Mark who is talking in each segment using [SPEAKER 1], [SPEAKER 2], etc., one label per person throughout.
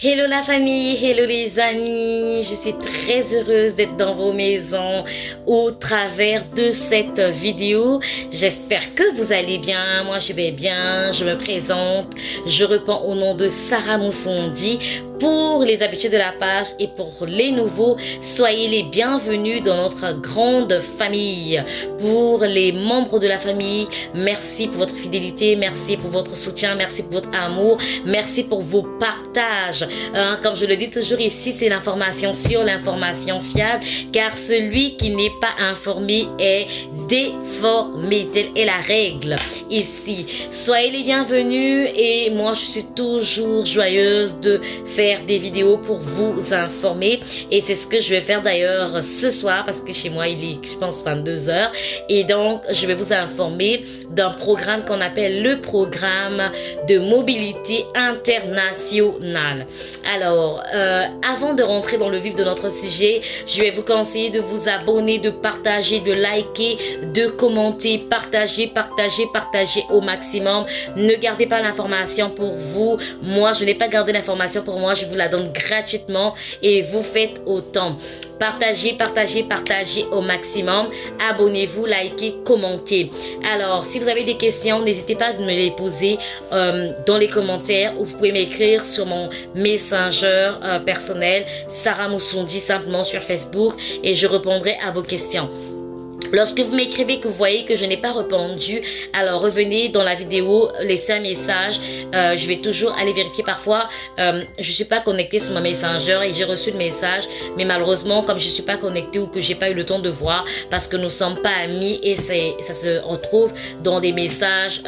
[SPEAKER 1] Hello la famille, hello les amis, je suis très heureuse d'être dans vos maisons au travers de cette vidéo. J'espère que vous allez bien, moi je vais bien, je me présente, je réponds au nom de Sarah Moussondi. Pour les habitués de la page et pour les nouveaux, soyez les bienvenus dans notre grande famille. Pour les membres de la famille, merci pour votre fidélité, merci pour votre soutien, merci pour votre amour, merci pour vos partages. Comme je le dis toujours ici, c'est l'information sur l'information fiable, car celui qui n'est pas informé est déformé. Telle est la règle ici. Soyez les bienvenus et moi je suis toujours joyeuse de faire des vidéos pour vous informer et c'est ce que je vais faire d'ailleurs ce soir parce que chez moi il est je pense 22h et donc je vais vous informer d'un programme qu'on appelle le programme de mobilité internationale. Alors avant de rentrer dans le vif de notre sujet, je vais vous conseiller de vous abonner, de partager, de liker, de commenter, partager au maximum. Ne gardez pas l'information pour vous. Moi je n'ai pas gardé l'information pour moi, je vous la donne gratuitement et vous faites autant. Partagez au maximum. Abonnez-vous, likez, commentez. Alors, si vous avez des questions, n'hésitez pas à me les poser dans les commentaires ou vous pouvez m'écrire sur mon messenger personnel, Sarah Moussondi, simplement sur Facebook et je répondrai à vos questions. Lorsque vous m'écrivez que vous voyez que je n'ai pas répondu, alors revenez dans la vidéo, laissez un message. Je vais toujours aller vérifier parfois. Je suis pas connectée sur mon messenger et j'ai reçu le message. Mais malheureusement, comme je suis pas connectée ou que j'ai pas eu le temps de voir parce que nous sommes pas amis et ça se retrouve dans des messages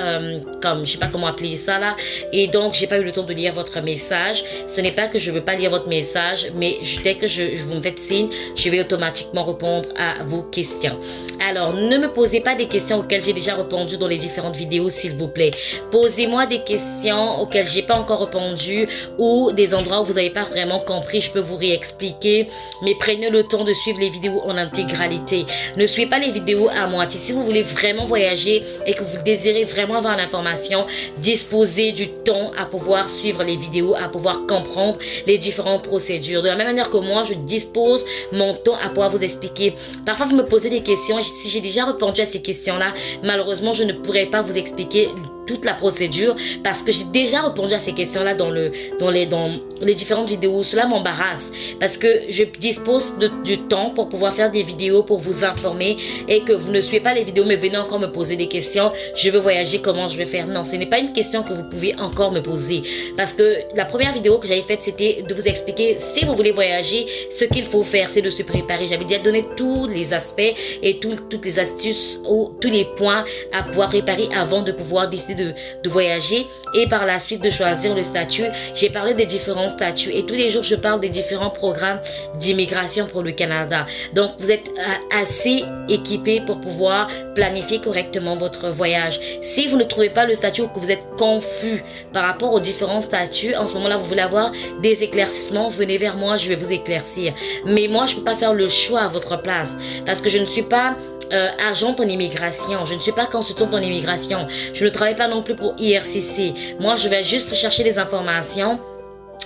[SPEAKER 1] comme je sais pas comment appeler ça là. Et donc j'ai pas eu le temps de lire votre message. Ce n'est pas que je veux pas lire votre message, mais dès que vous me faites signe, je vais automatiquement répondre à vos questions. Alors, ne me posez pas des questions auxquelles j'ai déjà répondu dans les différentes vidéos, s'il vous plaît. Posez-moi des questions auxquelles j'ai pas encore répondu ou des endroits où vous n'avez pas vraiment compris, je peux vous réexpliquer. Mais prenez le temps de suivre les vidéos en intégralité. Ne suivez pas les vidéos à moitié. Si vous voulez vraiment voyager et que vous désirez vraiment avoir l'information, disposez du temps à pouvoir suivre les vidéos, à pouvoir comprendre les différentes procédures. De la même manière que moi, je dispose mon temps à pouvoir vous expliquer. Parfois, vous me posez des questions. Si j'ai déjà répondu à ces questions-là, malheureusement, je ne pourrais pas vous expliquer toute la procédure parce que j'ai déjà répondu à ces questions-là dans les différentes vidéos. Cela m'embarrasse parce que je dispose du temps pour pouvoir faire des vidéos pour vous informer et que vous ne suivez pas les vidéos mais venez encore me poser des questions. Je veux voyager, comment je vais faire? Non, ce n'est pas une question que vous pouvez encore me poser parce que la première vidéo que j'avais faite, c'était de vous expliquer si vous voulez voyager, ce qu'il faut faire, c'est de se préparer. J'avais déjà donné tous les aspects et toutes les astuces ou tous les points à pouvoir préparer avant de pouvoir décider de voyager et par la suite de choisir le statut. J'ai parlé des différents statuts et tous les jours je parle des différents programmes d'immigration pour le Canada. Donc vous êtes assez équipé pour pouvoir planifier correctement votre voyage. Si vous ne trouvez pas le statut ou que vous êtes confus par rapport aux différents statuts, en ce moment-là vous voulez avoir des éclaircissements, venez vers moi, je vais vous éclaircir. Mais moi je ne peux pas faire le choix à votre place parce que je ne suis pas agente en immigration, je ne suis pas consultante en immigration, je ne travaille pas non plus pour IRCC. Moi je vais juste chercher des informations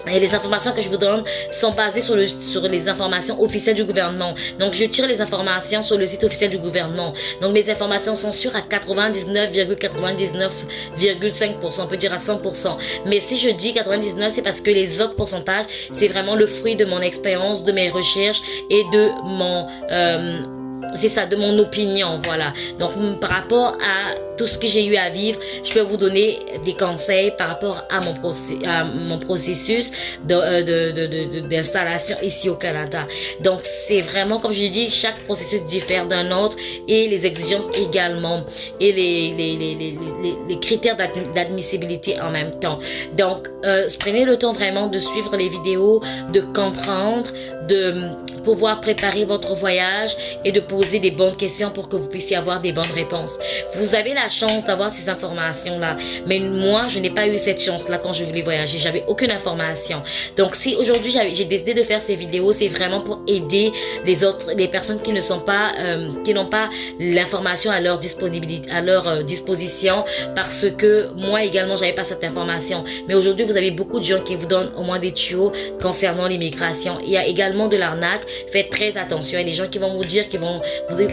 [SPEAKER 1] et les informations que je vous donne sont basées sur les informations officielles du gouvernement. Donc je tire les informations sur le site officiel du gouvernement. Donc mes informations sont sûres à 99,99,5%, on peut dire à 100%. Mais si je dis 99, c'est parce que les autres pourcentages, c'est vraiment le fruit de mon expérience, de mes recherches et de mon c'est ça, de mon opinion, voilà. Donc par rapport à tout ce que j'ai eu à vivre, je peux vous donner des conseils par rapport à mon processus d'installation ici au Canada. Donc c'est vraiment, comme je l'ai dit, chaque processus diffère d'un autre et les exigences également et les critères d'admissibilité en même temps. Donc prenez le temps vraiment de suivre les vidéos, de comprendre, de pouvoir préparer votre voyage et de poser des bonnes questions pour que vous puissiez avoir des bonnes réponses. Vous avez la chance d'avoir ces informations-là, mais moi, je n'ai pas eu cette chance-là quand je voulais voyager. J'avais aucune information. Donc, si aujourd'hui j'ai décidé de faire ces vidéos, c'est vraiment pour aider les personnes qui ne sont pas, qui n'ont pas l'information à leur disponibilité, à leur disposition, parce que moi également, j'avais pas cette information. Mais aujourd'hui, vous avez beaucoup de gens qui vous donnent au moins des tuyaux concernant l'immigration. Il y a également de l'arnaque. Faites très attention. Il y a des gens qui vont vous dire qu'il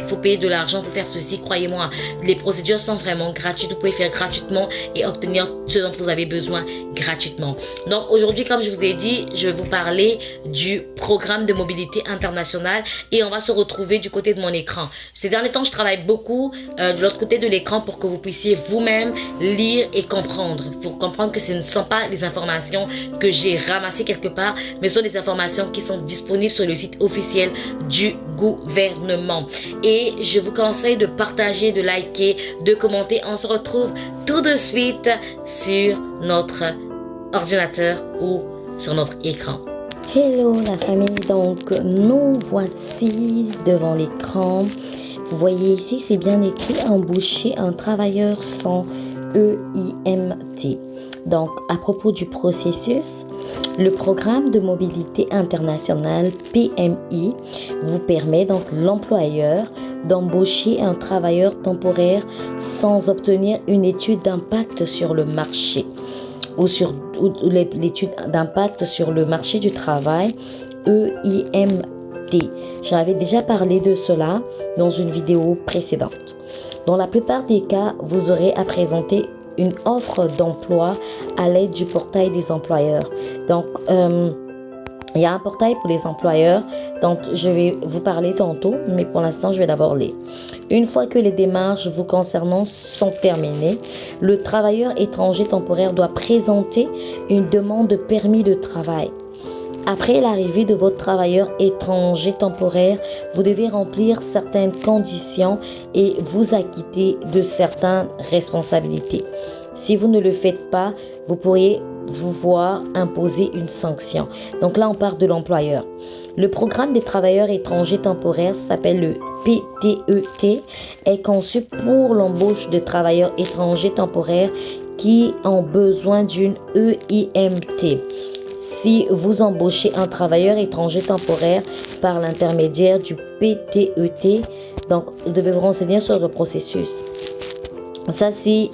[SPEAKER 1] faut payer de l'argent, faut faire ceci. Croyez-moi, les procédures sont vraiment gratuites. Vous pouvez faire gratuitement et obtenir ce dont vous avez besoin gratuitement. Donc aujourd'hui, comme je vous ai dit, je vais vous parler du programme de mobilité internationale et on va se retrouver du côté de mon écran. Ces derniers temps, je travaille beaucoup de l'autre côté de l'écran pour que vous puissiez vous-même lire et comprendre. Il faut comprendre que ce ne sont pas les informations que j'ai ramassées quelque part, mais ce sont des informations qui sont disponibles sur le site officiel du gouvernement. Et je vous conseille de partager, de liker, de commenter. On se retrouve tout de suite sur notre ordinateur ou sur notre écran.
[SPEAKER 2] Hello la famille, donc nous voici devant l'écran. Vous voyez ici, c'est bien écrit embaucher un travailleur sans EIMT. Donc à propos du processus, le programme de mobilité internationale PMI vous permet donc l'employeur d'embaucher un travailleur temporaire sans obtenir une étude d'impact sur le marché ou l'étude d'impact sur le marché du travail, EIMT. J'avais déjà parlé de cela dans une vidéo précédente. Dans la plupart des cas, vous aurez à présenter une offre d'emploi à l'aide du portail des employeurs. Donc, il y a un portail pour les employeurs dont je vais vous parler tantôt, mais pour l'instant, je vais d'abord lire. Une fois que les démarches vous concernant sont terminées, le travailleur étranger temporaire doit présenter une demande de permis de travail. Après l'arrivée de votre travailleur étranger temporaire, vous devez remplir certaines conditions et vous acquitter de certaines responsabilités. Si vous ne le faites pas, vous pourriez vous voir imposer une sanction. Donc là, on parle de l'employeur. Le programme des travailleurs étrangers temporaires s'appelle le PTET, est conçu pour l'embauche de travailleurs étrangers temporaires qui ont besoin d'une EIMT. Si vous embauchez un travailleur étranger temporaire par l'intermédiaire du PTET, donc vous devez vous renseigner sur le processus. Ça, c'est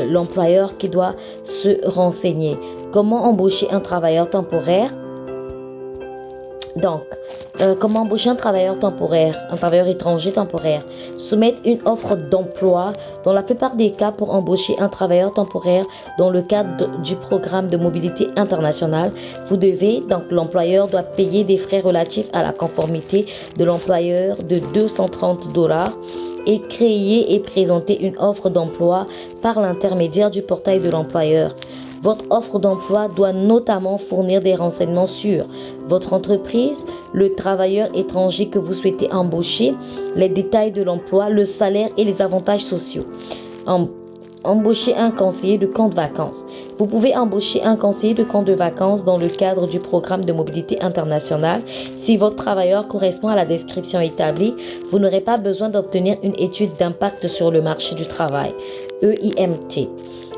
[SPEAKER 2] l'employeur qui doit se renseigner. Comment embaucher un travailleur temporaire? Donc, comment embaucher un travailleur étranger temporaire? Soumettre une offre d'emploi. Dans la plupart des cas, pour embaucher un travailleur temporaire dans le cadre du programme de mobilité internationale, l'employeur doit payer des frais relatifs à la conformité de l'employeur de $230 et créer et présenter une offre d'emploi par l'intermédiaire du portail de l'employeur. Votre offre d'emploi doit notamment fournir des renseignements sur votre entreprise, le travailleur étranger que vous souhaitez embaucher, les détails de l'emploi, le salaire et les avantages sociaux. Embaucher un conseiller de camp de vacances. Vous pouvez embaucher un conseiller de camp de vacances dans le cadre du programme de mobilité internationale. Si votre travailleur correspond à la description établie, vous n'aurez pas besoin d'obtenir une étude d'impact sur le marché du travail, EIMT.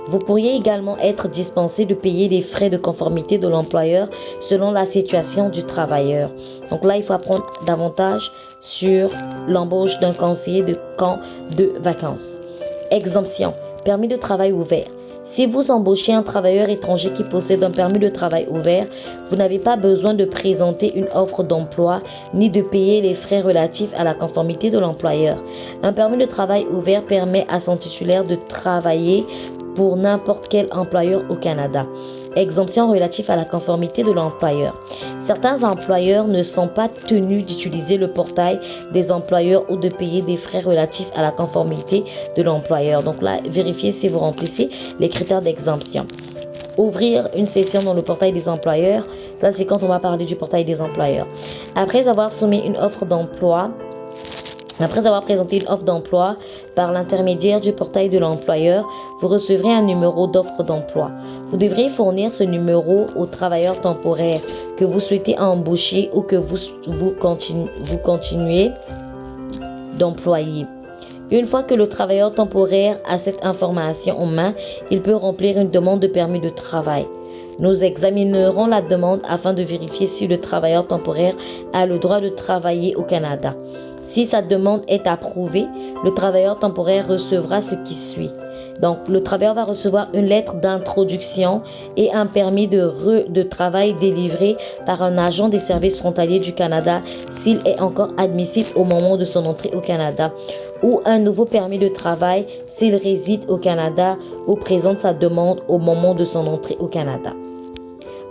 [SPEAKER 2] Vous pourriez également être dispensé de payer les frais de conformité de l'employeur selon la situation du travailleur. Donc là, il faut apprendre davantage sur l'embauche d'un conseiller de camp de vacances. Exemption. Permis de travail ouvert. Si vous embauchez un travailleur étranger qui possède un permis de travail ouvert, vous n'avez pas besoin de présenter une offre d'emploi ni de payer les frais relatifs à la conformité de l'employeur. Un permis de travail ouvert permet à son titulaire de travailler pour n'importe quel employeur au Canada. Exemption relative à la conformité de l'employeur. Certains employeurs ne sont pas tenus d'utiliser le portail des employeurs ou de payer des frais relatifs à la conformité de l'employeur. Donc là, vérifiez si vous remplissez les critères d'exemption. Ouvrir une session dans le portail des employeurs. Là, c'est quand on va parler du portail des employeurs. Après avoir soumis une offre d'emploi, après avoir présenté une offre d'emploi par l'intermédiaire du portail de l'employeur, vous recevrez un numéro d'offre d'emploi. Vous devrez fournir ce numéro au travailleur temporaire que vous souhaitez embaucher ou que vous continuez d'employés. Une fois que le travailleur temporaire a cette information en main, il peut remplir une demande de permis de travail. Nous examinerons la demande afin de vérifier si le travailleur temporaire a le droit de travailler au Canada. Si sa demande est approuvée, le travailleur temporaire recevra ce qui suit. Donc, le travailleur va recevoir une lettre d'introduction et un permis de travail délivré par un agent des services frontaliers du Canada s'il est encore admissible au moment de son entrée au Canada, ou un nouveau permis de travail s'il réside au Canada ou présente sa demande au moment de son entrée au Canada.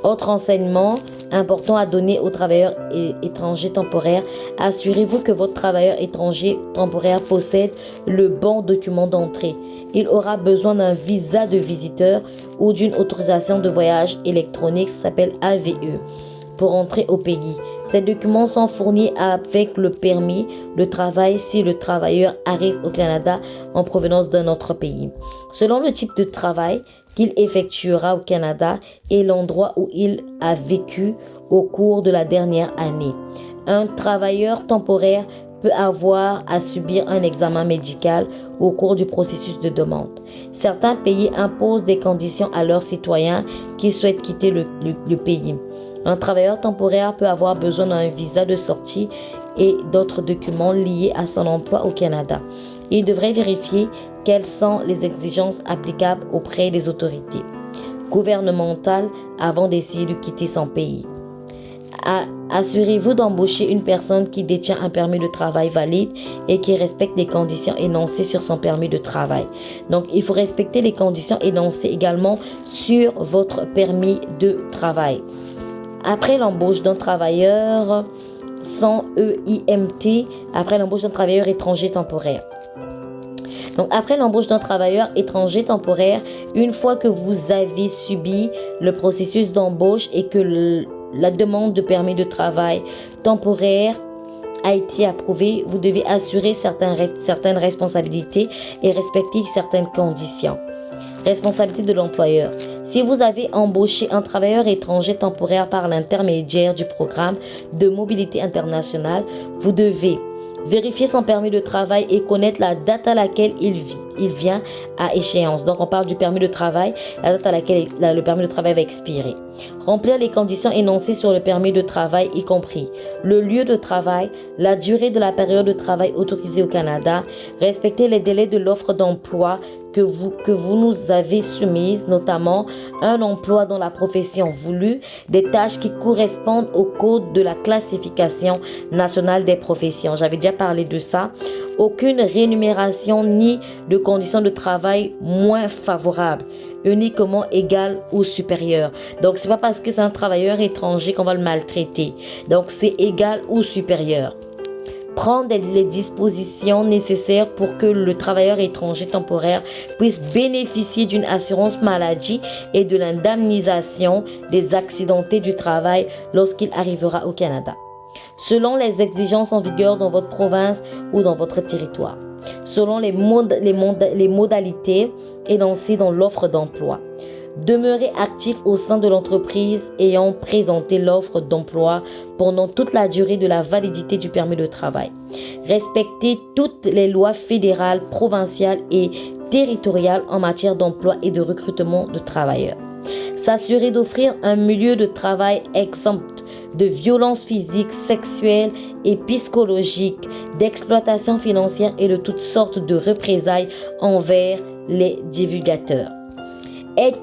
[SPEAKER 2] Autre enseignement important à donner aux travailleurs étrangers temporaires, assurez-vous que votre travailleur étranger temporaire possède le bon document d'entrée. Il aura besoin d'un visa de visiteur ou d'une autorisation de voyage électronique, ça s'appelle AVE, pour entrer au pays. Ces documents sont fournis avec le permis de travail si le travailleur arrive au Canada en provenance d'un autre pays. Selon le type de travail qu'il effectuera au Canada et l'endroit où il a vécu au cours de la dernière année, un travailleur temporaire peut avoir à subir un examen médical au cours du processus de demande. Certains pays imposent des conditions à leurs citoyens qui souhaitent quitter le pays. Un travailleur temporaire peut avoir besoin d'un visa de sortie et d'autres documents liés à son emploi au Canada. Il devrait vérifier quelles sont les exigences applicables auprès des autorités gouvernementales avant d'essayer de quitter son pays. Assurez-vous d'embaucher une personne qui détient un permis de travail valide et qui respecte les conditions énoncées sur son permis de travail. Donc, il faut respecter les conditions énoncées également sur votre permis de travail. Après l'embauche d'un travailleur sans EIMT, après l'embauche d'un travailleur étranger temporaire. Donc, après l'embauche d'un travailleur étranger temporaire, une fois que vous avez subi le processus d'embauche et que la demande de permis de travail temporaire a été approuvée, vous devez assurer certaines responsabilités et respecter certaines conditions. Responsabilité de l'employeur. Si vous avez embauché un travailleur étranger temporaire par l'intermédiaire du programme de mobilité internationale, vous devez vérifier son permis de travail et connaître la date à laquelle il vient à échéance. Donc, on parle du permis de travail, la date à laquelle le permis de travail va expirer. Remplir les conditions énoncées sur le permis de travail, y compris le lieu de travail, la durée de la période de travail autorisée au Canada, respecter les délais de l'offre d'emploi que vous nous avez soumise, notamment un emploi dans la profession voulue, des tâches qui correspondent au code de la classification nationale des professions. J'avais déjà parlé de ça. Aucune rémunération ni de conditions de travail moins favorables, uniquement égales ou supérieures. Donc, c'est pas parce que c'est un travailleur étranger qu'on va le maltraiter. Donc, c'est égal ou supérieur. Prendre les dispositions nécessaires pour que le travailleur étranger temporaire puisse bénéficier d'une assurance maladie et de l'indemnisation des accidentés du travail lorsqu'il arrivera au Canada, selon les exigences en vigueur dans votre province ou dans votre territoire, selon les modalités énoncées dans l'offre d'emploi. Demeurez actif au sein de l'entreprise ayant présenté l'offre d'emploi pendant toute la durée de la validité du permis de travail. Respectez toutes les lois fédérales, provinciales et territoriales en matière d'emploi et de recrutement de travailleurs. S'assurer d'offrir un milieu de travail exempt de violences physiques, sexuelles et psychologiques, d'exploitation financière et de toutes sortes de représailles envers les divulgateurs. Être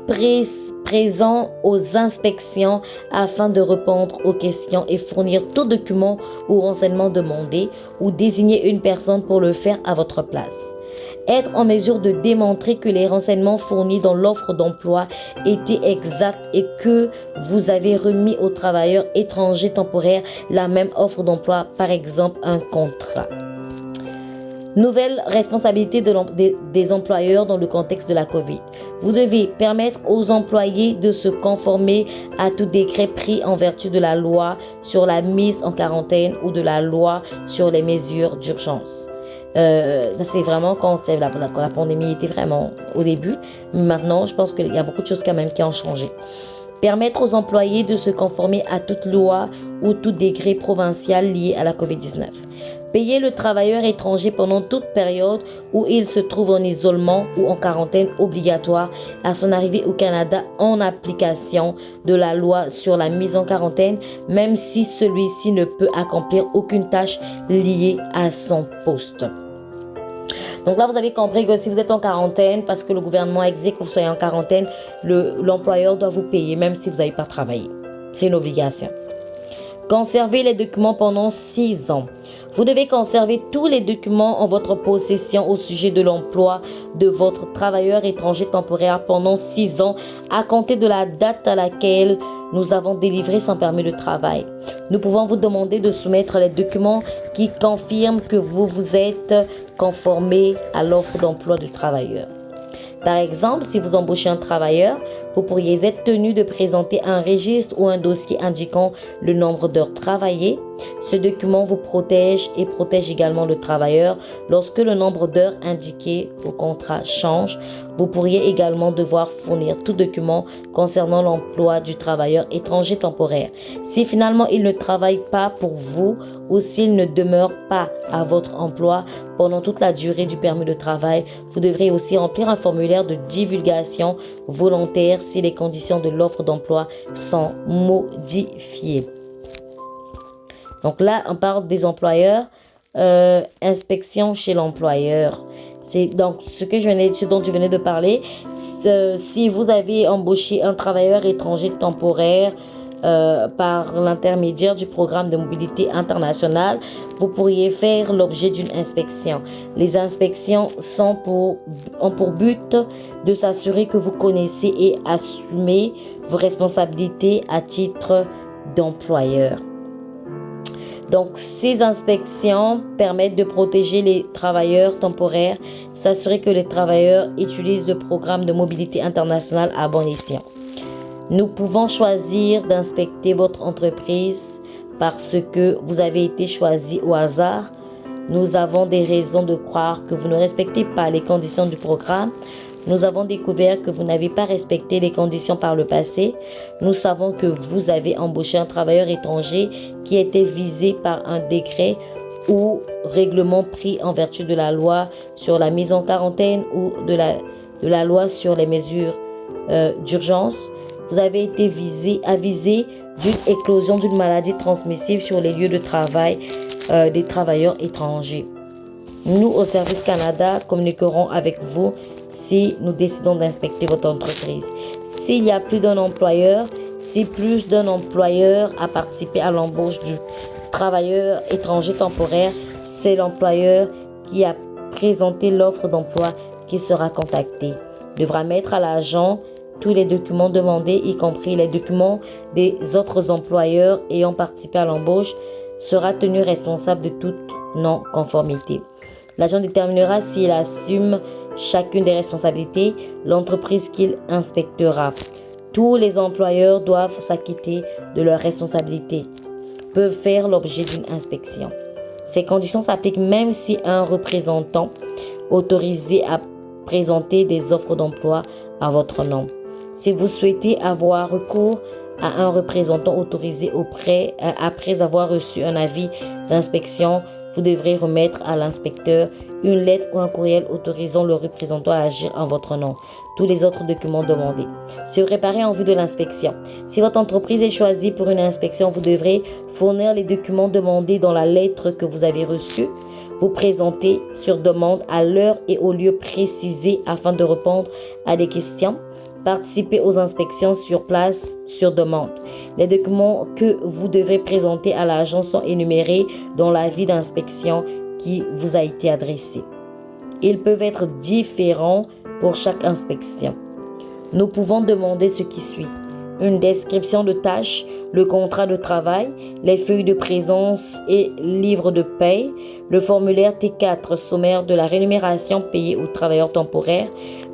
[SPEAKER 2] présent aux inspections afin de répondre aux questions et fournir tout document ou renseignement demandé ou désigner une personne pour le faire à votre place. Être en mesure de démontrer que les renseignements fournis dans l'offre d'emploi étaient exacts et que vous avez remis aux travailleurs étrangers temporaires la même offre d'emploi, par exemple un contrat. Nouvelle responsabilité des employeurs dans le contexte de la COVID. Vous devez permettre aux employés de se conformer à tout décret pris en vertu de la loi sur la mise en quarantaine ou de la loi sur les mesures d'urgence. Ça c'est vraiment quand la pandémie était vraiment au début. Maintenant, je pense qu'il y a beaucoup de choses quand même qui ont changé. Permettre aux employés de se conformer à toute loi ou tout décret provincial lié à la COVID-19. Payer le travailleur étranger pendant toute période où il se trouve en isolement ou en quarantaine obligatoire à son arrivée au Canada en application de la loi sur la mise en quarantaine, même si celui-ci ne peut accomplir aucune tâche liée à son poste. Donc là, vous avez compris que si vous êtes en quarantaine, parce que le gouvernement exige que vous soyez en quarantaine, l'employeur doit vous payer même si vous n'avez pas travaillé. C'est une obligation. Conservez les documents pendant 6 ans. Vous devez conserver tous les documents en votre possession au sujet de l'emploi de votre travailleur étranger temporaire pendant 6 ans à compter de la date à laquelle nous avons délivré son permis de travail. Nous pouvons vous demander de soumettre les documents qui confirment que vous vous êtes conformé à l'offre d'emploi du travailleur. Par exemple, si vous embauchez un travailleur, vous pourriez être tenu de présenter un registre ou un dossier indiquant le nombre d'heures travaillées. Ce document vous protège et protège également le travailleur lorsque le nombre d'heures indiqué au contrat change. Vous pourriez également devoir fournir tout document concernant l'emploi du travailleur étranger temporaire. Si finalement il ne travaille pas pour vous ou s'il ne demeure pas à votre emploi pendant toute la durée du permis de travail, vous devrez aussi remplir un formulaire de divulgation volontaire si les conditions de l'offre d'emploi sont modifiées. Donc là, on parle des employeurs, inspection chez l'employeur. C'est donc ce dont je venais de parler. Si vous avez embauché un travailleur étranger temporaire par l'intermédiaire du programme de mobilité internationale, vous pourriez faire l'objet d'une inspection. Les inspections ont pour but de s'assurer que vous connaissez et assumez vos responsabilités à titre d'employeur. Donc, ces inspections permettent de protéger les travailleurs temporaires, s'assurer que les travailleurs utilisent le programme de mobilité internationale à bon escient. Nous pouvons choisir d'inspecter votre entreprise parce que vous avez été choisi au hasard. Nous avons des raisons de croire que vous ne respectez pas les conditions du programme. Nous avons découvert que vous n'avez pas respecté les conditions par le passé. Nous savons que vous avez embauché un travailleur étranger qui était visé par un décret ou règlement pris en vertu de la loi sur la mise en quarantaine ou de la loi sur les mesures d'urgence. Vous avez été avisé d'une éclosion d'une maladie transmissible sur les lieux de travail des travailleurs étrangers. Nous, au Service Canada, communiquerons avec vous si nous décidons d'inspecter votre entreprise. S'il y a plus d'un employeur, si plus d'un employeur a participé à l'embauche du travailleur étranger temporaire, c'est l'employeur qui a présenté l'offre d'emploi qui sera contacté. Il devra mettre à l'agent tous les documents demandés, y compris les documents des autres employeurs ayant participé à l'embauche, sera tenu responsable de toute non-conformité. L'agent déterminera s'il assume chacune des responsabilités, l'entreprise qu'il inspectera. Tous les employeurs doivent s'acquitter de leurs responsabilités, peuvent faire l'objet d'une inspection. Ces conditions s'appliquent même si un représentant autorisé à présenter des offres d'emploi à votre nom. Si vous souhaitez avoir recours à un représentant autorisé après avoir reçu un avis d'inspection, vous devrez remettre à l'inspecteur une lettre ou un courriel autorisant le représentant à agir en votre nom. Tous les autres documents demandés. Se préparer en vue de l'inspection. Si votre entreprise est choisie pour une inspection, vous devrez fournir les documents demandés dans la lettre que vous avez reçue. Vous présenter sur demande à l'heure et au lieu précisés afin de répondre à des questions. Participer aux inspections sur place sur demande. Les documents que vous devrez présenter à l'agent sont énumérés dans l'avis d'inspection qui vous a été adressé. Ils peuvent être différents pour chaque inspection. Nous pouvons demander ce qui suit: une description de tâches, le contrat de travail, les feuilles de présence et livre de paie, le formulaire T4 sommaire de la rémunération payée aux travailleurs temporaires,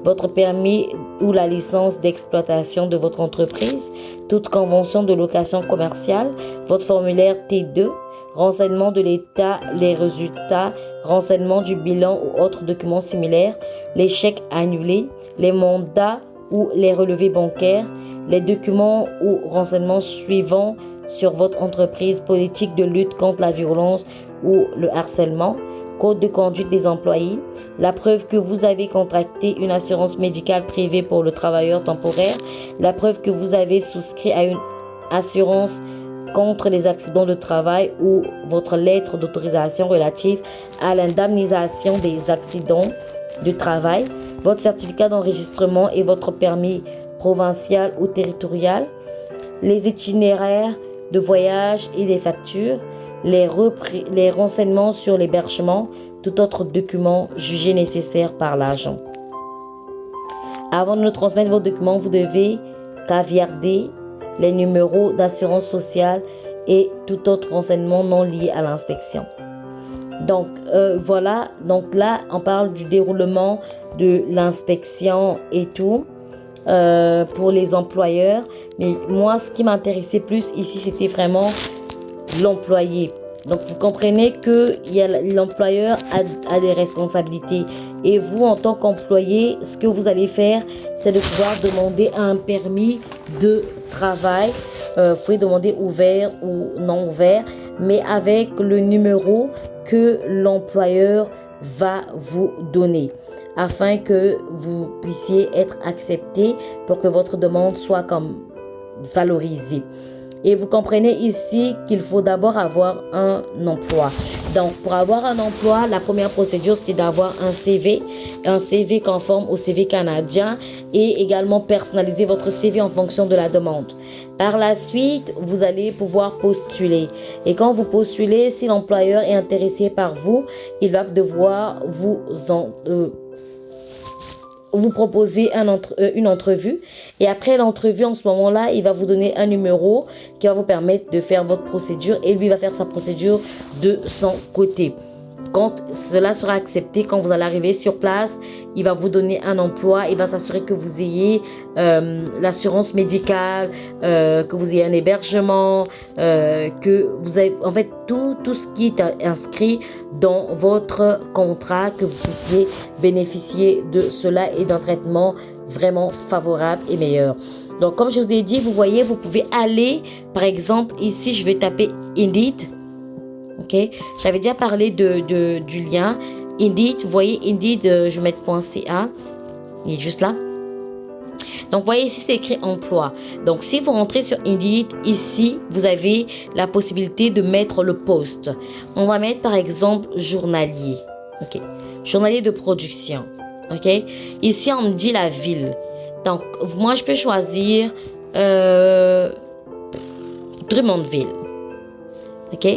[SPEAKER 2] votre permis ou la licence d'exploitation de votre entreprise, toute convention de location commerciale, votre formulaire T2, renseignements de l'État, les résultats, renseignements du bilan ou autres documents similaires, les chèques annulés, les mandats ou les relevés bancaires, les documents ou renseignements suivants sur votre entreprise, politique de lutte contre la violence ou le harcèlement, code de conduite des employés, la preuve que vous avez contracté une assurance médicale privée pour le travailleur temporaire, la preuve que vous avez souscrit à une assurance contre les accidents de travail ou votre lettre d'autorisation relative à l'indemnisation des accidents de travail, votre certificat d'enregistrement et votre permis provincial ou territorial, les itinéraires de voyage et les factures, les renseignements sur l'hébergement, tout autre document jugé nécessaire par l'agent. Avant de nous transmettre vos documents, vous devez caviarder les numéros d'assurance sociale et tout autre renseignement non lié à l'inspection. Donc voilà, donc là on parle du déroulement de l'inspection et tout pour les employeurs. Mais moi, ce qui m'intéressait plus ici, c'était vraiment l'employé. Donc vous comprenez que l'employeur a des responsabilités. Et vous, en tant qu'employé, ce que vous allez faire, c'est de pouvoir demander un permis de travail. Vous pouvez demander ouvert ou non ouvert, mais avec le numéro que l'employeur va vous donner, afin que vous puissiez être accepté pour que votre demande soit comme valorisée. Et vous comprenez ici qu'il faut d'abord avoir un emploi. Donc, pour avoir un emploi, la première procédure, c'est d'avoir un CV conforme au CV canadien et également personnaliser votre CV en fonction de la demande. Par la suite, vous allez pouvoir postuler. Et quand vous postulez, si l'employeur est intéressé par vous, il va devoir vous proposer une entrevue. Et après l'entrevue, en ce moment-là, il va vous donner un numéro qui va vous permettre de faire votre procédure et lui va faire sa procédure de son côté. Quand cela sera accepté, quand vous allez arriver sur place, il va vous donner un emploi, il va s'assurer que vous ayez l'assurance médicale, que vous ayez un hébergement, que vous avez en fait tout ce qui est inscrit dans votre contrat, que vous puissiez bénéficier de cela et d'un traitement vraiment favorable et meilleur. Donc comme je vous ai dit, vous voyez, vous pouvez aller, par exemple, ici je vais taper Indeed. Ok, j'avais déjà parlé du lien Indeed. Vous voyez Indeed, je vais mettre .ca, il est juste là. Donc vous voyez ici c'est écrit emploi. Donc si vous rentrez sur Indeed, ici vous avez la possibilité de mettre le poste. On va mettre par exemple journalier. Ok, journalier de production. Ok, ici on me dit la ville. Donc moi je peux choisir Drummondville. Ok.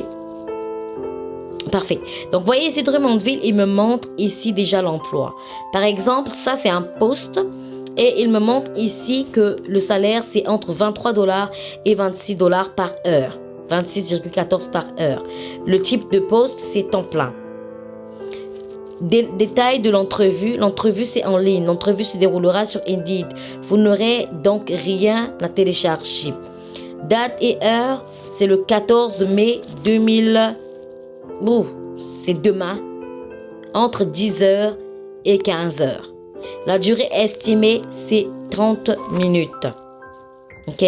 [SPEAKER 2] Parfait. Donc, vous voyez ici, Drummondville, il me montre ici déjà l'emploi. Par exemple, ça, c'est un poste. Et il me montre ici que le salaire, c'est entre 23 $ et 26 $ par heure. 26,14 par heure. Le type de poste, c'est temps plein. Détail de l'entrevue. L'entrevue, c'est en ligne. L'entrevue se déroulera sur Indeed. Vous n'aurez donc rien à télécharger. Date et heure, c'est le 14 mai 2000. C'est demain, entre 10h et 15h. La durée estimée, c'est 30 minutes. Ok?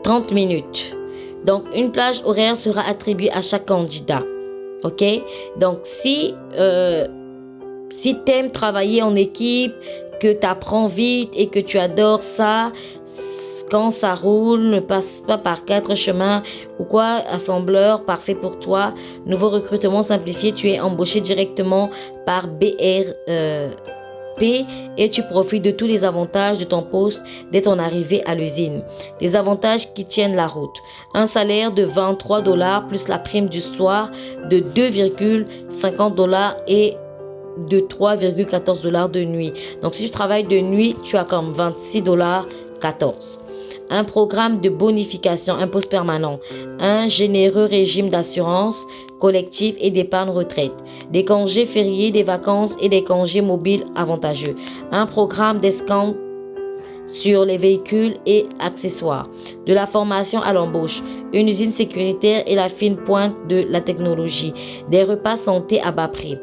[SPEAKER 2] 30 minutes. Donc, une plage horaire sera attribuée à chaque candidat. Ok? Donc, si tu aimes travailler en équipe, que tu apprends vite et que tu adores ça, quand ça roule, ne passe pas par 4 chemins ou quoi, assembleur, parfait pour toi. Nouveau recrutement simplifié, tu es embauché directement par BRP et tu profites de tous les avantages de ton poste dès ton arrivée à l'usine. Des avantages qui tiennent la route. Un salaire de 23 $ plus la prime du soir de 2,50 $ et de 3,14 $ de nuit. Donc si tu travailles de nuit, tu as comme 26,14 $. Un programme de bonification, un poste permanent, un généreux régime d'assurance collective et d'épargne retraite, des congés fériés, des vacances et des congés mobiles avantageux, un programme d'escompte sur les véhicules et accessoires, de la formation à l'embauche, une usine sécuritaire et la fine pointe de la technologie, des repas santé à bas prix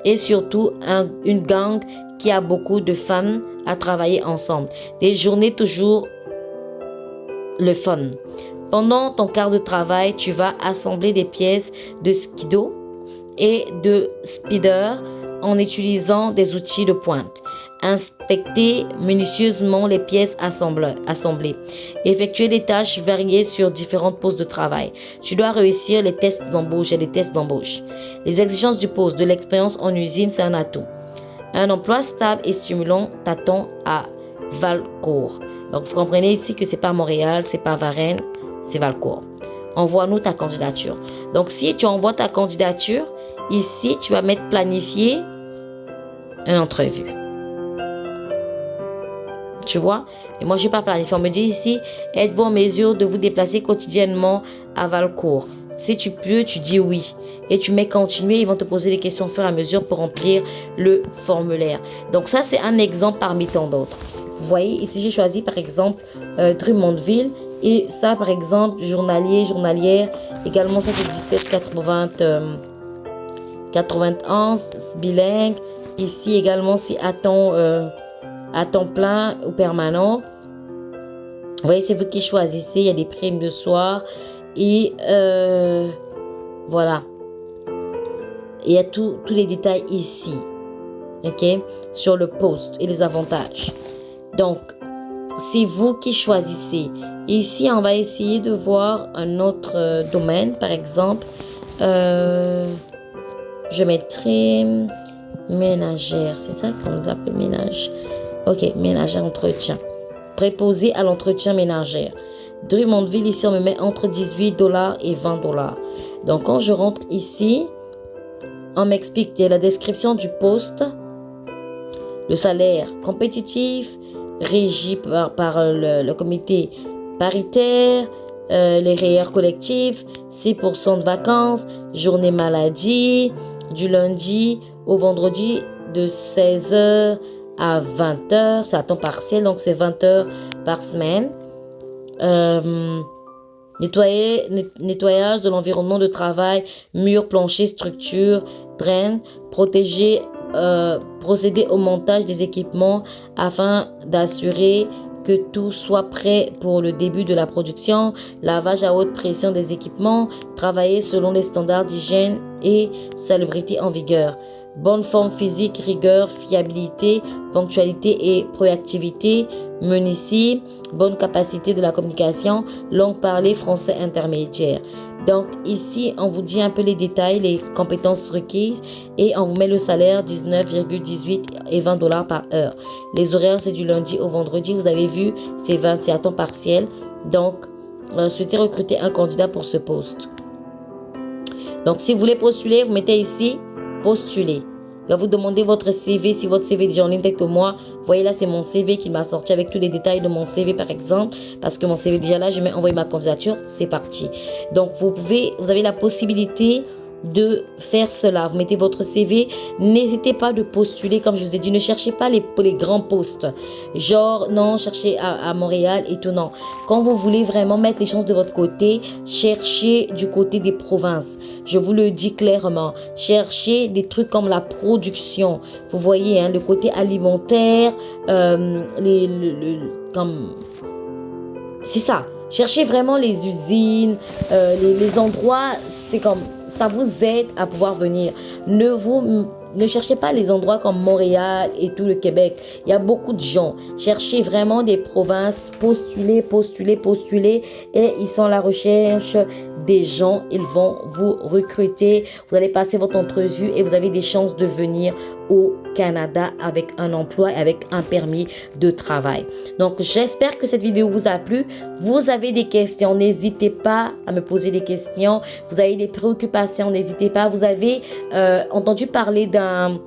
[SPEAKER 2] et surtout une gang qui a beaucoup de fans à travailler ensemble, des journées toujours le fun. Pendant ton quart de travail, tu vas assembler des pièces de skido et de speeder en utilisant des outils de pointe. Inspecter minutieusement les pièces assemblées. Effectuer des tâches variées sur différentes postes de travail. Tu dois réussir les tests d'embauche et les tests d'embauche. Les exigences du poste, de l'expérience en usine, c'est un atout. Un emploi stable et stimulant t'attend à Valcourt. Donc, vous comprenez ici que c'est pas Montréal, c'est pas Varennes, c'est Valcourt. Envoie-nous ta candidature. Donc, si tu envoies ta candidature, ici, tu vas mettre planifier une entrevue. Tu vois? Et moi, je n'ai pas planifié. On me dit ici, êtes-vous en mesure de vous déplacer quotidiennement à Valcourt? Si tu peux, tu dis oui. Et tu mets continuer. Ils vont te poser des questions au fur et à mesure pour remplir le formulaire. Donc, ça, c'est un exemple parmi tant d'autres. Vous voyez, ici, j'ai choisi, par exemple, Drummondville. Et ça, par exemple, journalier, journalière. Également, ça, c'est 17,91 bilingue. Ici, également, c'est à temps plein ou permanent. Vous voyez, c'est vous qui choisissez. Il y a des primes de soir. Et voilà. Il y a tous les détails ici. OK? Sur le poste et les avantages. Donc, c'est vous qui choisissez. Ici, on va essayer de voir un autre domaine. Par exemple, je mettrai ménagère. C'est ça qu'on nous appelle ménage. OK, ménagère entretien. Préposé à l'entretien ménagère. Drummondville, ici, on me met entre 18 $ et 20 $. Donc, quand je rentre ici, on m'explique la description du poste, le salaire compétitif, régi par le comité paritaire, les REER collectifs, 6% de vacances, journée maladie, du lundi au vendredi de 16h à 20h, c'est à temps partiel, donc c'est 20 heures par semaine. Nettoyage de l'environnement de travail, murs, planchers, structures, drains, protéger, procéder au montage des équipements afin d'assurer que tout soit prêt pour le début de la production, lavage à haute pression des équipements, travailler selon les standards d'hygiène et salubrité en vigueur. Bonne forme physique, rigueur, fiabilité, ponctualité et proactivité, menuiserie, bonne capacité de la communication, langue parlée, français intermédiaire. Donc ici, on vous dit un peu les détails, les compétences requises et on vous met le salaire 19,18 et 20 $ par heure. Les horaires, c'est du lundi au vendredi. Vous avez vu, c'est 20, c'est à temps partiel. Donc, souhaitez recruter un candidat pour ce poste. Donc, si vous voulez postuler, vous mettez ici postuler. Il va vous demander votre CV. Si votre CV est déjà en ligne tel que moi, vous voyez là, c'est mon CV qui m'a sorti avec tous les détails de mon CV par exemple. Parce que mon CV est déjà là, je mets envoyer ma candidature, c'est parti. Donc, vous avez la possibilité de faire cela. Vous mettez votre CV. N'hésitez pas de postuler. Comme je vous ai dit, ne cherchez pas les grands postes. Genre, non, cherchez à Montréal et tout. Non. Quand vous voulez vraiment mettre les chances de votre côté, cherchez du côté des provinces. Je vous le dis clairement. Cherchez des trucs comme la production. Vous voyez, hein, le côté alimentaire, comme... C'est ça. Cherchez vraiment les usines, les endroits, c'est comme ça vous aide à pouvoir venir. Ne cherchez pas les endroits comme Montréal et tout le Québec. Il y a beaucoup de gens. Cherchez vraiment des provinces, postulez et ils sont à la recherche des gens. Ils vont vous recruter. Vous allez passer votre entrevue et vous avez des chances de venir au Canada avec un emploi et avec un permis de travail. Donc, j'espère que cette vidéo vous a plu. Vous avez des questions, n'hésitez pas à me poser des questions. Vous avez des préoccupations, n'hésitez pas. Vous avez entendu parler d'une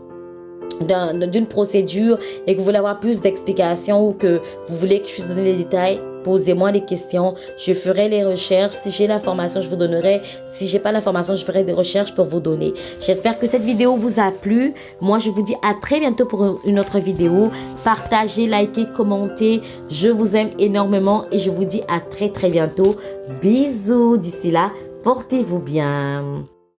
[SPEAKER 2] procédure et que vous voulez avoir plus d'explications ou que vous voulez que je puisse donner les détails, posez-moi des questions. Je ferai les recherches. Si j'ai l'information, je vous donnerai. Si j'ai pas l'information, je ferai des recherches pour vous donner. J'espère que cette vidéo vous a plu. Moi, je vous dis à très bientôt pour une autre vidéo. Partagez, likez, commentez. Je vous aime énormément et je vous dis à très bientôt. Bisous. D'ici là, portez-vous bien.